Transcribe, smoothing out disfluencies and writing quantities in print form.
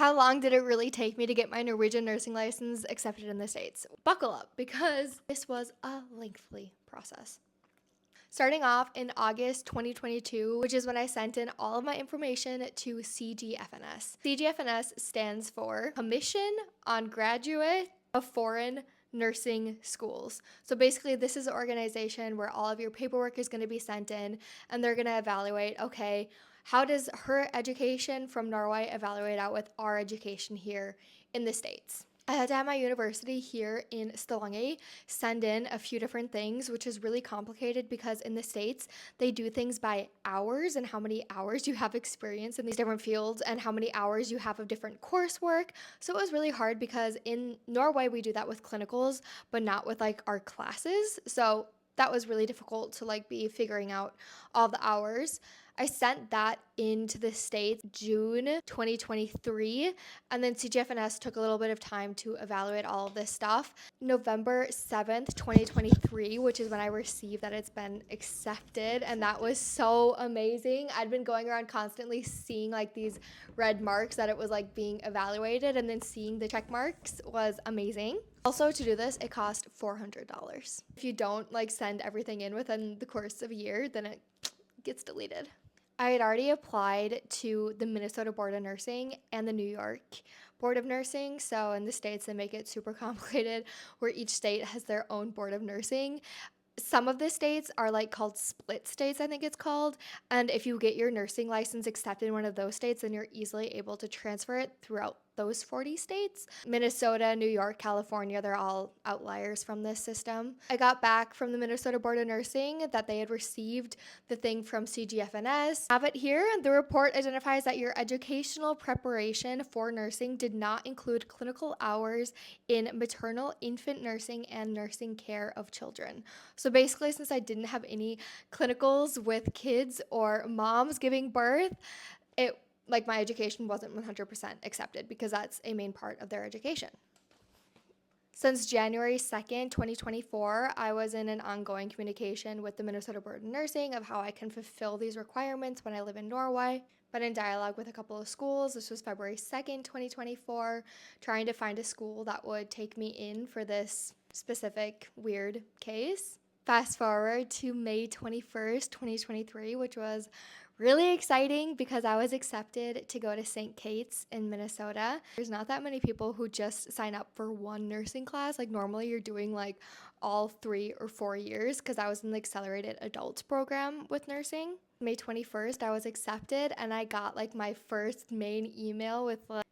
How long did it really take me to get my Norwegian nursing license accepted in the States? Buckle up because this was a lengthy process. Starting off in August 2022, which is when I sent in all of my information to CGFNS. CGFNS stands for Commission on Graduate of Foreign Nursing Schools. So basically, this is an organization where all of your paperwork is going to be sent in and they're going to evaluate, okay, how does her education from Norway evaluate out with our education here in the States? I had to have my university here in Stavanger send in a few different things, which is really complicated because in the States, they do things by hours and how many hours you have experience in these different fields and how many hours you have of different coursework. So it was really hard because in Norway, we do that with clinicals, but not with like our classes. So that was really difficult to like be figuring out all the hours. I sent that into the States June 2023, and then CGFNS took a little bit of time to evaluate all of this stuff. November 7th, 2023, which is when I received that it's been accepted, and that was so amazing. I'd been going around constantly seeing like these red marks that it was like being evaluated, and then seeing the check marks was amazing. Also, to do this, it cost $400. If you don't like send everything in within the course of a year, then it gets deleted. I had already applied to the Minnesota Board of Nursing and the New York Board of Nursing. So in the States, they make it super complicated where each state has their own Board of Nursing. Some of the states are like called split states, I think it's called. And if you get your nursing license accepted in one of those states, then you're easily able to transfer it throughout those 40 states. Minnesota, New York, California, they're all outliers from this system. I got back from the Minnesota Board of Nursing that they had received the thing from CGFNS. I have it here. The report identifies that your educational preparation for nursing did not include clinical hours in maternal infant nursing and nursing care of children. So basically, since I didn't have any clinicals with kids or moms giving birth, it like my education wasn't 100% accepted because that's a main part of their education. Since January 2nd, 2024, I was in an ongoing communication with the Minnesota Board of Nursing of how I can fulfill these requirements when I live in Norway. But in dialogue with a couple of schools, this was February 2nd, 2024, trying to find a school that would take me in for this specific weird case. Fast forward to May 21st, 2023, which was really exciting because I was accepted to go to St. Kate's in Minnesota. There's not that many people who just sign up for one nursing class. Like normally you're doing like all 3 or 4 years because I was in the accelerated adults program with nursing. May 21st, I was accepted and I got like my first main email with like